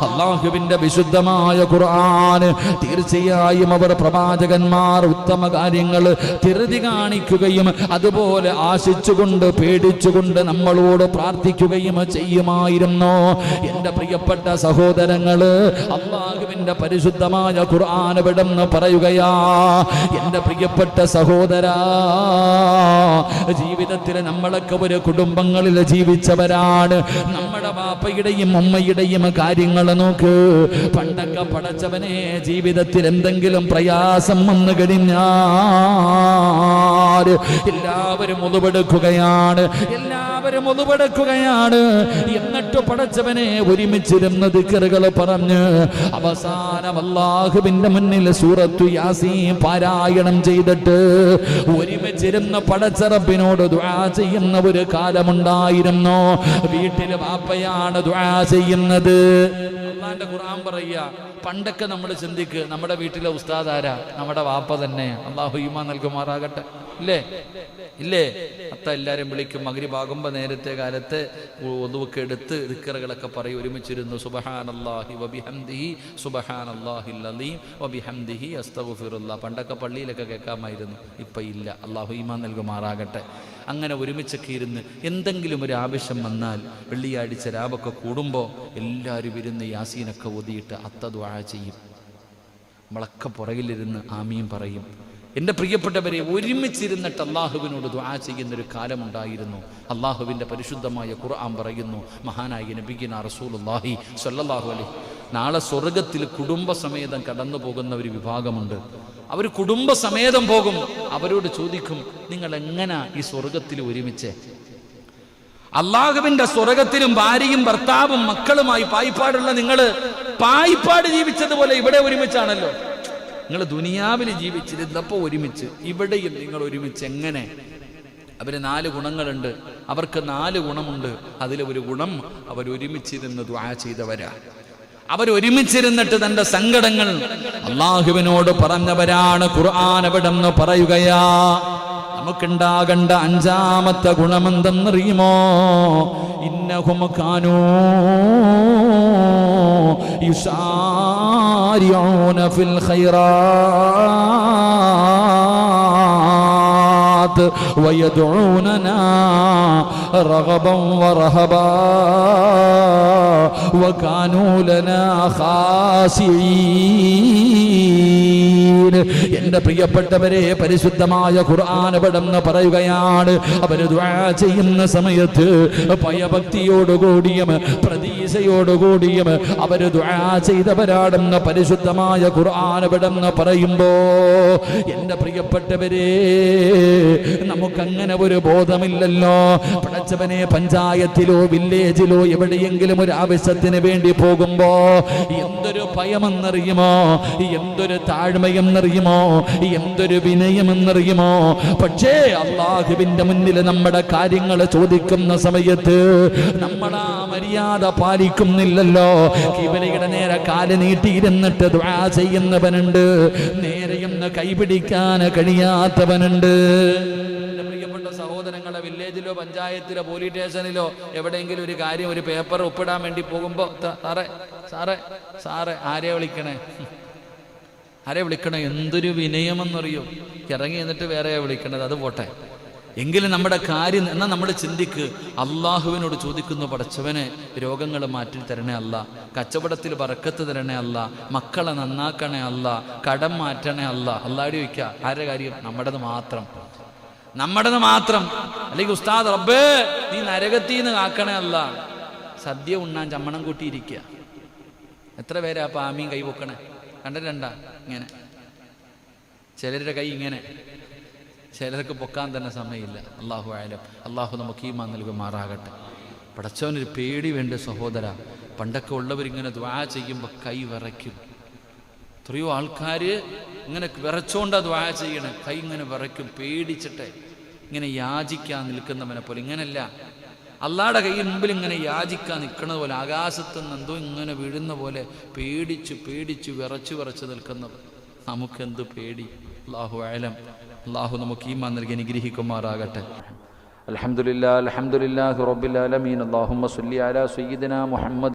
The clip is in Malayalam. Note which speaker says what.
Speaker 1: അല്ലാഹുവിന്റെ വിശുദ്ധമായ ഖുർആൻ തീർച്ചയായും അവർ പ്രവാചകന്മാർ ഉത്തമ കാര്യങ്ങൾ ധൃതി കാണിക്കുകയും അതുപോലെ ആശിച്ചുകൊണ്ട് പേടിച്ചുകൊണ്ട് നമ്മളോട് പ്രാർത്ഥിക്കുകയും ചെയ്യുമായിരുന്നു. എൻ്റെ പ്രിയപ്പെട്ട സഹോദരങ്ങള്, അല്ലാഹുവിന്റെ പരിശുദ്ധമായ ഖുർആൻ വിടന്ന് പറയുകയാ, എൻ്റെ പ്രിയപ്പെട്ട സഹോദരാ, ജീവിതത്തിൽ നമ്മളൊക്കെ ഒരു കുടുംബങ്ങളിൽ ജീവിച്ചവരാണ്. നമ്മുടെ വാപ്പയുടെയും ഉമ്മയുടെയും കാര്യങ്ങൾ നോക്ക്. പണ്ടൊക്കെ പടച്ചവനെ ജീവിതത്തിൽ എന്തെങ്കിലും പ്രയാസം വന്നു കഴിഞ്ഞാൽ എല്ലാവരും ഒതുപെടുക്കുകയാണ്, എന്നിട്ട് പടച്ചവനെ ഒരുമിച്ചിരുന്ന് ദിക്റുകൾ പറഞ്ഞ് അവസാനം അല്ലാഹുവിന്റെ മുന്നിൽ സൂറത്തു യാസീൻ പാരായണം ചെയ്തിട്ട് ഒരുമിച്ചിരുന്ന് പടച്ച റബ്ബിനോട് ദുആ ചെയ്യുന്ന ഒരു കാലമുണ്ടായിരുന്നു. വീട്ടില് വാപ്പയാണ് ദുആ ചെയ്യുന്നത്. അല്ലാഹുവിന്റെ ഖുർആൻ പറയുക, പണ്ടൊക്കെ നമ്മൾ ചിന്തിക്ക് നമ്മുടെ വീട്ടിലെ ഉസ്താദ് ആരാ? നമ്മുടെ വാപ്പ തന്നെ. അല്ലാഹു ഈമാൻ നൽകുമാറാകട്ടെ. ഇല്ലേ അത്ത എല്ലാവരും വിളിക്കും. മഗ്രിബാകുമ്പോൾ നേരത്തെ കാലത്ത് ഒതുവൊക്കെ എടുത്ത് ദിക്റുകളൊക്കെ പറയും, ഒരുമിച്ചിരുന്നു സുബ്ഹാനല്ലാഹി വബിഹംദിഹി സുബ്ഹാനല്ലാഹിൽ അലീം വബിഹംദിഹി അസ്തഗ്ഫിറുല്ലാഹ്. പണ്ടൊക്കെ പള്ളിയിലൊക്കെ കേൾക്കാമായിരുന്നു, ഇപ്പം ഇല്ല. അല്ലാഹു ഈമാൻ നൽകുമാറാകട്ടെ. അങ്ങനെ ഒരുമിച്ചൊക്കെ ഇരുന്ന് എന്തെങ്കിലും ഒരു ആവശ്യം വന്നാൽ വെള്ളിയാഴ്ച രാവൊക്കെ കൂടുമ്പോൾ എല്ലാവരും ഇരുന്ന് യാസീനൊക്കെ ഓതിയിട്ട് അത്ത ദുആ ചെയ്യും. നമ്മളൊക്കെ പുറകിലിരുന്ന് ആമീൻ പറയും. എൻ്റെ പ്രിയപ്പെട്ടവരെ, ഒരുമിച്ചിരുന്നിട്ട് അള്ളാഹുവിനോട് ദുആ ചെയ്യുന്നൊരു കാലമുണ്ടായിരുന്നു. അള്ളാഹുവിൻ്റെ പരിശുദ്ധമായ ഖുർആൻ പറയുന്നു, മഹാനായ നബിയിന റസൂലുള്ളാഹി സ്വല്ലല്ലാഹു അലൈഹി, നാളെ സ്വർഗത്തിൽ കുടുംബസമേതം കടന്നു പോകുന്ന ഒരു വിഭാഗമുണ്ട്. അവർ കുടുംബസമേതം പോകും. അവരോട് ചോദിക്കും, നിങ്ങൾ എങ്ങനെ ഈ സ്വർഗത്തിൽ ഒരുമിച്ച്? അള്ളാഹുവിന്റെ സ്വർഗത്തിലും ഭാര്യയും ഭർത്താവും മക്കളുമായി പായിപ്പാടുള്ള നിങ്ങൾ പായിപ്പാട് ജീവിച്ചതുപോലെ ഇവിടെ ഒരുമിച്ചാണല്ലോ. നിങ്ങൾ ദുനിയാവിൽ ജീവിച്ചിരുന്നപ്പോൾ ഒരുമിച്ച്, ഇവിടെയും നിങ്ങൾ ഒരുമിച്ച് എങ്ങനെ? അവര് 4 ഗുണങ്ങളുണ്ട്, അവർക്ക് 4 ഗുണമുണ്ട്. അതിലെ ഒരു ഗുണം അവരൊരുമിച്ചിരുന്ന് ദുആ ചെയ്തവരാ. അവരൊരുമിച്ചിരുന്നിട്ട് തന്റെ സങ്കടങ്ങൾ അള്ളാഹുവിനോട് പറഞ്ഞവരാണ്. ഖുർആൻ അവിടെന്ന് പറയുകയാ, നമുക്കുണ്ടാകേണ്ട 5ാമത്തെ ഗുണമെന്തെന്നറിയുമോ? ഇന്നഹും കാനൂ യുസാരിഊന ഫിൽ ഖൈറാത്ത് വയദ്ഊനനാ റഗബൻ വറഹബാ വകാനൂ ലനാ ഖാശിഈൻ. എൻ്റെ പ്രിയപ്പെട്ടവരെ, പരിശുദ്ധമായ ഖുർആൻ അവിടെന്ന് പറയുകയാണ്, അവർ ദുആ ചെയ്യുന്ന സമയത്ത് ഭയഭക്തിയോടുകൂടിയും പ്രതീക്ഷയോടുകൂടിയും അവർ ദുആ ചെയ്തവരാണെന്ന് പരിശുദ്ധമായ ഖുർആൻ അവിടെന്ന് പറയുമ്പോ, എൻ്റെ പ്രിയപ്പെട്ടവരെ, നമുക്കങ്ങനെ ഒരു ബോധമില്ലല്ലോ. പടച്ചവനെ, പഞ്ചായത്തിലോ വില്ലേജിലോ എവിടെയെങ്കിലും ഒരു ആവശ്യത്തിന് വേണ്ടി പോകുമ്പോ എന്തൊരു ഭയമെന്നറിയുമോ, എന്തൊരു താഴ്മയെന്നറിയുമോ, എന്തൊരു വിനയമെന്നറിയുമോ. പക്ഷേ അള്ളാഹുവിന്റെ മുന്നിൽ നമ്മുടെ കാര്യങ്ങൾ ചോദിക്കുന്ന സമയത്ത് നമ്മൾ ആ മര്യാദ പാലിക്കുന്നില്ലല്ലോ. കിബിലയുടെ നേരെ കാല് നീട്ടിയിരുന്നിട്ട് ദുആ ചെയ്യുന്നവനുണ്ട്, നേരെയൊന്ന് കൈപിടിക്കാൻ കഴിയാത്തവനുണ്ട്. പ്രിയപ്പെട്ട സഹോദരങ്ങളെ, വില്ലേജിലോ പഞ്ചായത്തിലോ പോലീസ് സ്റ്റേഷനിലോ എവിടെയെങ്കിലും ഒരു കാര്യം, ഒരു പേപ്പർ ഒപ്പിടാൻ വേണ്ടി പോകുമ്പോൾ സാറേ ആരെ വിളിക്കണേ? എന്തൊരു വിനയമെന്നറിയോ. ഇറങ്ങി എന്നിട്ട് വേറെയാ വിളിക്കണത്, അത് പോട്ടെ. എങ്കിലും നമ്മുടെ കാര്യം എന്നാൽ നമ്മൾ ചിന്തിക്ക്, അള്ളാഹുവിനോട് ചോദിക്കുന്നു, പടച്ചവനെ രോഗങ്ങൾ മാറ്റി തരണേ അല്ല, കച്ചവടത്തിൽ ബറക്കത്ത് തരണേ അല്ല, മക്കളെ നന്നാക്കണേ അല്ല, കടം മാറ്റണേ അല്ല. അല്ലാടി വയ്ക്കുക. ആരുടെ കാര്യം? നമ്മുടേത് മാത്രം. അല്ലെങ്കിൽ ഉസ്താദ് റബ്ബേ നീ നരകത്തീന്ന് കാക്കണേ അല്ല. സദ്യ ഉണ്ണാൻ ചമ്മണം കൂട്ടിയിരിക്കുക. എത്ര പേരാ അപ്പൊ ആമീൻ കൈ പൊക്കണേ? കണ്ടിട്ടുണ്ടാ? ഇങ്ങനെ ചിലരുടെ കൈ ഇങ്ങനെ, ചിലർക്ക് പൊക്കാൻ തന്നെ സമയമില്ല. അല്ലാഹു അഅലം. അല്ലാഹു നമുക്ക് ഈമാൻ നൽകുമാറാകട്ടെ. പടച്ചവനൊരു പേടി വേണ്ട സഹോദര. പണ്ടൊക്കെ ഉള്ളവരിങ്ങനെ ദുആ ചെയ്യുമ്പോൾ കൈ വിറയ്ക്കും. എത്രയോ ആൾക്കാർ ഇങ്ങനെ വിറച്ചോണ്ടാ ദുആ ചെയ്യണേ, കൈ ഇങ്ങനെ വിറയ്ക്കും, പേടിച്ചിട്ടെ. ഇങ്ങനെ യാചിക്കാൻ നിൽക്കുന്നവനെ പോലെ. ഇങ്ങനല്ല, അള്ളാഹുടെ കൈ മുമ്പിൽ ഇങ്ങനെ യാചിക്കാൻ നിൽക്കുന്നത് പോലെ, ആകാശത്തുനിന്ന് എന്തോ ഇങ്ങനെ വീഴുന്ന പോലെ പേടിച്ചു വിറച്ച് നിൽക്കുന്നവർ. നമുക്കെന്ത് പേടി? അല്ലാഹു അഅലം. അല്ലാഹു നമുക്ക് ഈമാൻ നൽകി അനുഗ്രഹിക്കുമാറാകട്ടെ. അൽഹംദുലില്ലാഹി റബ്ബിൽ ആലമീൻ. അല്ലാഹുമ്മ സ്വല്ലി അലാ സയ്യിദിനാ മുഹമ്മദ്